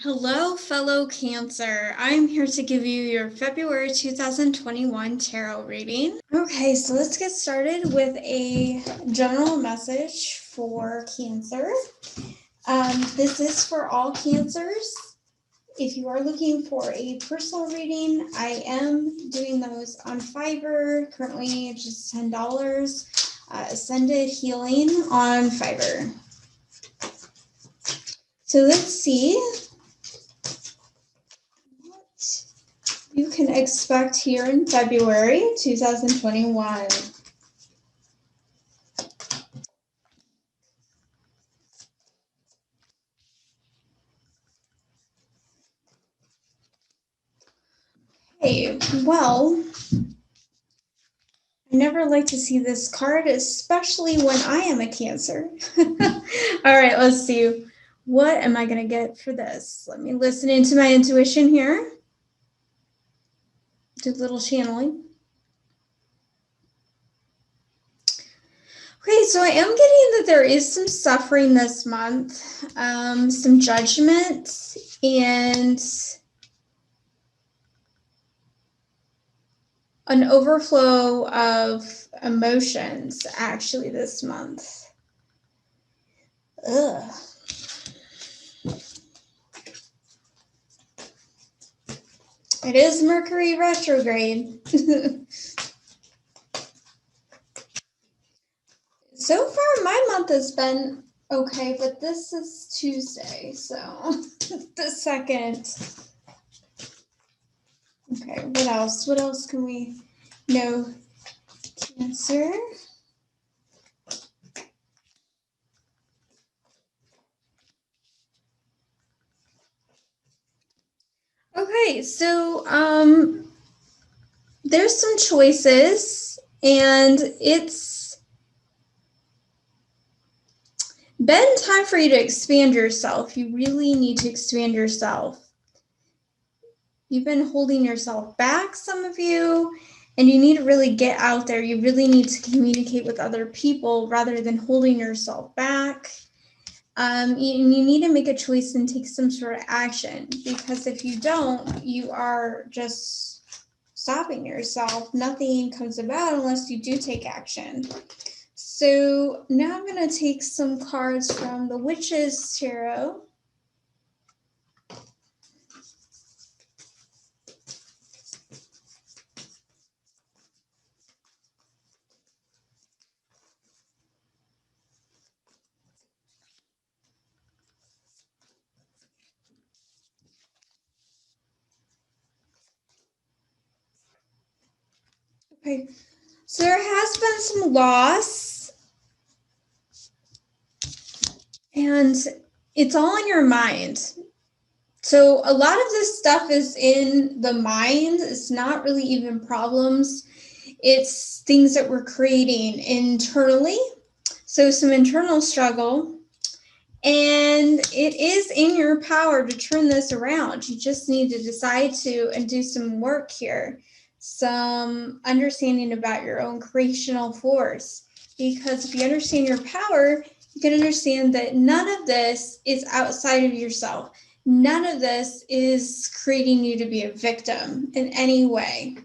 Hello, fellow Cancer. I'm here to give you your February 2021 tarot reading. Okay, so let's get started with a general message for Cancer. This is for all Cancers. If you are looking for a personal reading, I am doing those on Fiverr, currently just $10. Ascended Healing on Fiverr. So let's see what you can expect here in February 2021. Hey, well, I never like to see this card, especially when I am a Cancer. All right, let's see. What am I going to get for this? Let me listen into my intuition here. Do a little channeling. Okay, so I am getting that there is some suffering this month, some judgment, and an overflow of emotions actually this month. Ugh. It is Mercury retrograde. So far, my month has been okay, but this is Tuesday, so the second. Okay, what else? What else can we know? Cancer. Okay, so there's some choices, and it's been time for you to expand yourself. You really need to expand yourself. You've been holding yourself back, some of you, and you need to really get out there. You really need to communicate with other people rather than holding yourself back. You need to make a choice and take some sort of action, because if you don't, you are just stopping yourself. Nothing comes about unless you do take action. So now I'm going to take some cards from the Witch's Tarot. Okay, so there has been some loss, and it's all in your mind. So a lot of this stuff is in the mind. It's not really even problems. It's things that we're creating internally. So some internal struggle. And it is in your power to turn this around. You just need to decide to and do some work here. Some understanding about your own creational force. Because if you understand your power, you can understand that none of this is outside of yourself. None of this is creating you to be a victim in any way.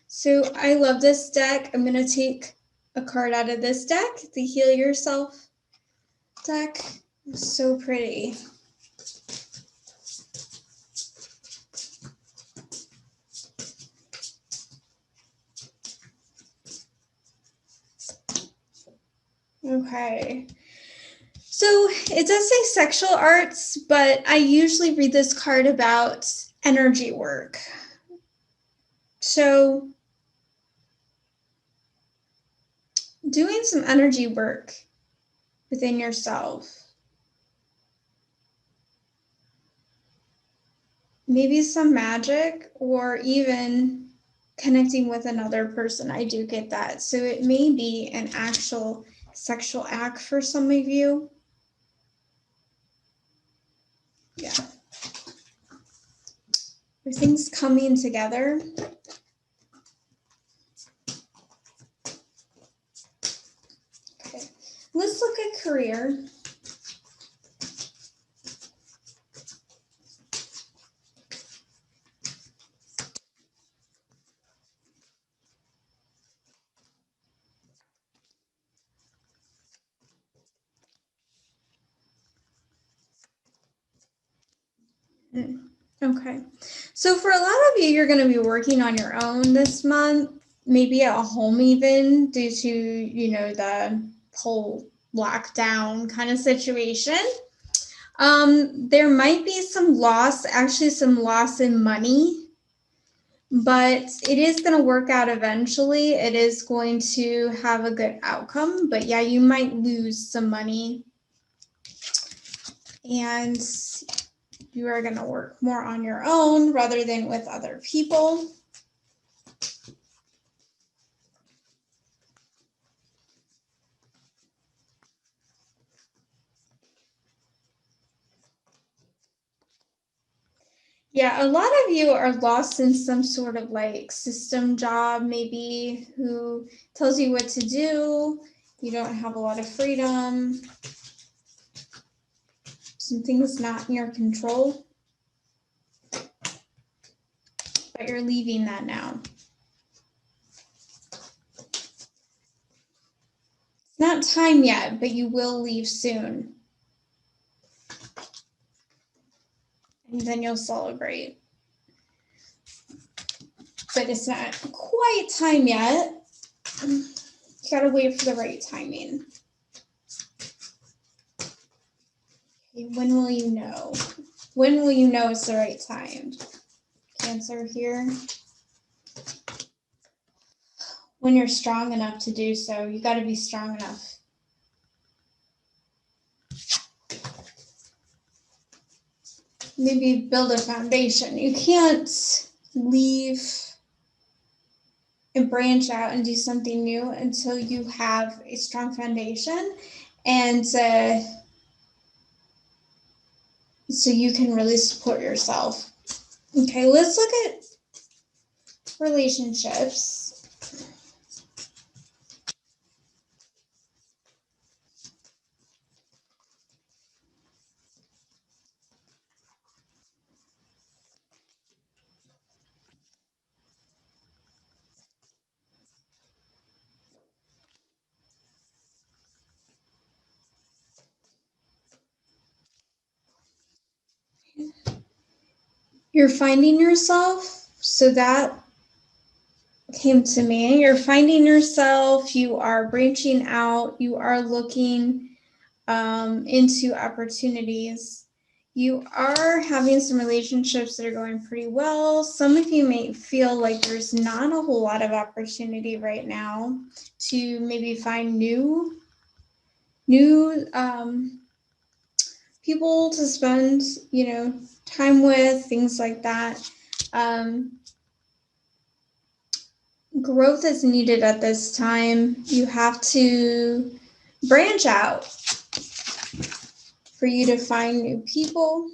So I love this deck. I'm going to take a card out of this deck, the Heal Yourself deck. It's so pretty. Okay. So it does say sexual arts, but I usually read this card about energy work. So doing some energy work within yourself. Maybe some magic, or even connecting with another person. I do get that. So it may be an actual sexual act for some of you. Yeah. Everything's coming together. Okay. Let's look at career. Okay. So for a lot of you, you're going to be working on your own this month, maybe at home even due to, the whole lockdown kind of situation. There might be some loss, actually some loss in money, but it is going to work out eventually. It is going to have a good outcome, but yeah, you might lose some money. And you are going to work more on your own rather than with other people. Yeah, a lot of you are lost in some sort of like system job, maybe, who tells you what to do. You don't have a lot of freedom. Something is not in your control. But you're leaving that now. It's not time yet, but you will leave soon. And then you'll celebrate. But it's not quite time yet. You gotta wait for the right timing. Okay, when will you know? When will you know it's the right time? Cancer here. When you're strong enough to do so, you got to be strong enough. Maybe build a foundation. You can't leave and branch out and do something new until you have a strong foundation, and so you can really support yourself. Okay, let's look at relationships. You're finding yourself, so that came to me. You're finding yourself, you are branching out, you are looking into opportunities. You are having some relationships that are going pretty well. Some of you may feel like there's not a whole lot of opportunity right now to maybe find new people to spend, time with, things like that. Growth is needed at this time. You have to branch out for you to find new people,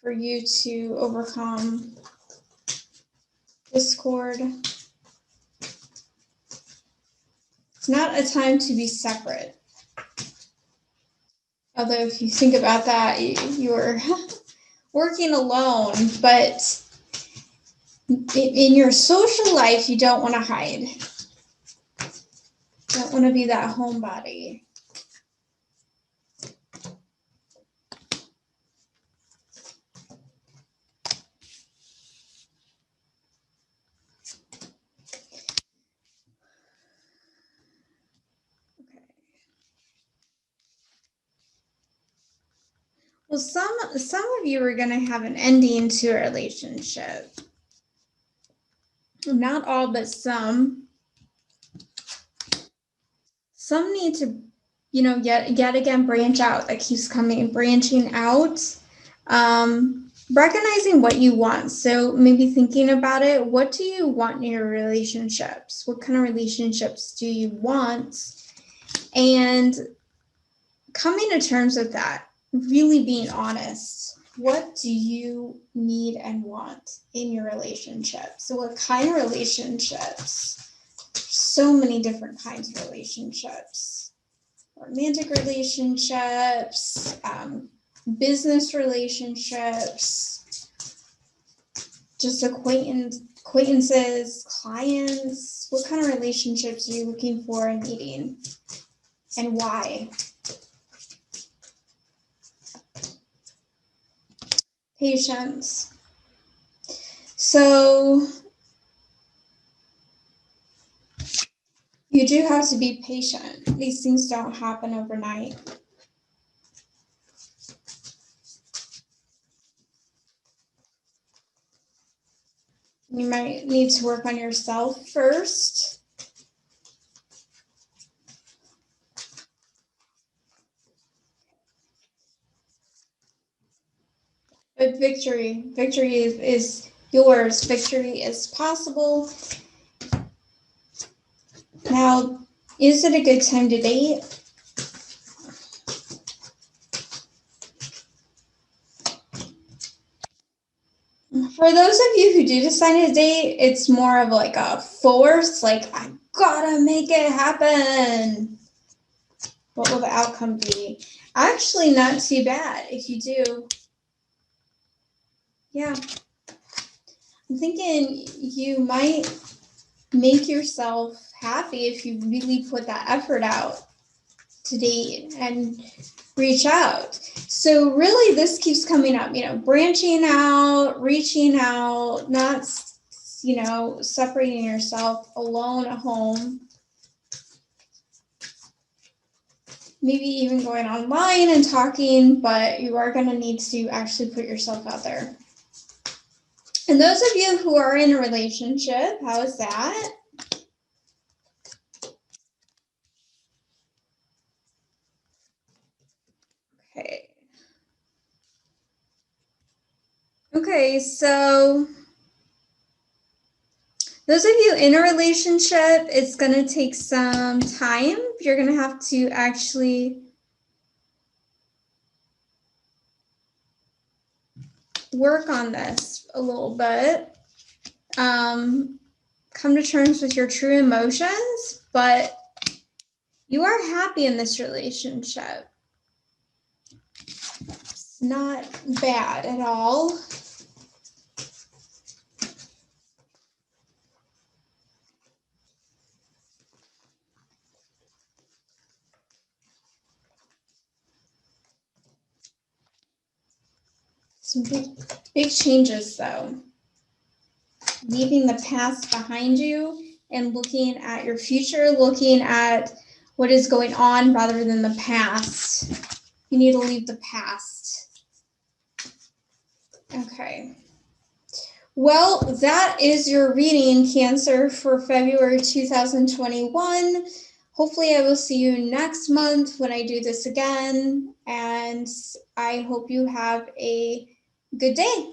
for you to overcome discord. It's not a time to be separate. Although if you think about that, you're working alone, but in your social life, you don't want to hide. You don't want to be that homebody. Well, some of you are going to have an ending to a relationship. Not all, but some. Some need to, yet again, branch out. That keeps coming, branching out. Recognizing what you want. So maybe thinking about it. What do you want in your relationships? What kind of relationships do you want? And coming to terms with that, really being honest. What do you need and want in your relationship? So what kind of relationships? So many different kinds of relationships. Romantic relationships, business relationships, just acquaintances, clients. What kind of relationships are you looking for and needing? And why? patience. So you do have to be patient. These things don't happen overnight. You might need to work on yourself first. But victory is yours. Victory is possible. Now, is it a good time to date? For those of you who do decide to date, it's more of like a force, like, I gotta make it happen. What will the outcome be? Actually, not too bad if you do. Yeah. I'm thinking you might make yourself happy if you really put that effort out to date and reach out. So really this keeps coming up, branching out, reaching out, not, separating yourself alone at home. Maybe even going online and talking, but you are going to need to actually put yourself out there. And those of you who are in a relationship, how is that? Okay. Okay, so those of you in a relationship, it's going to take some time. You're going to have to actually work on this a little bit. Come to terms with your true emotions, but you are happy in this relationship. It's not bad at all. Some big changes though. Leaving the past behind you and looking at your future, looking at what is going on rather than the past. You need to leave the past. Okay. Well, that is your reading, Cancer, for February 2021. Hopefully I will see you next month when I do this again, and I hope you have a good day.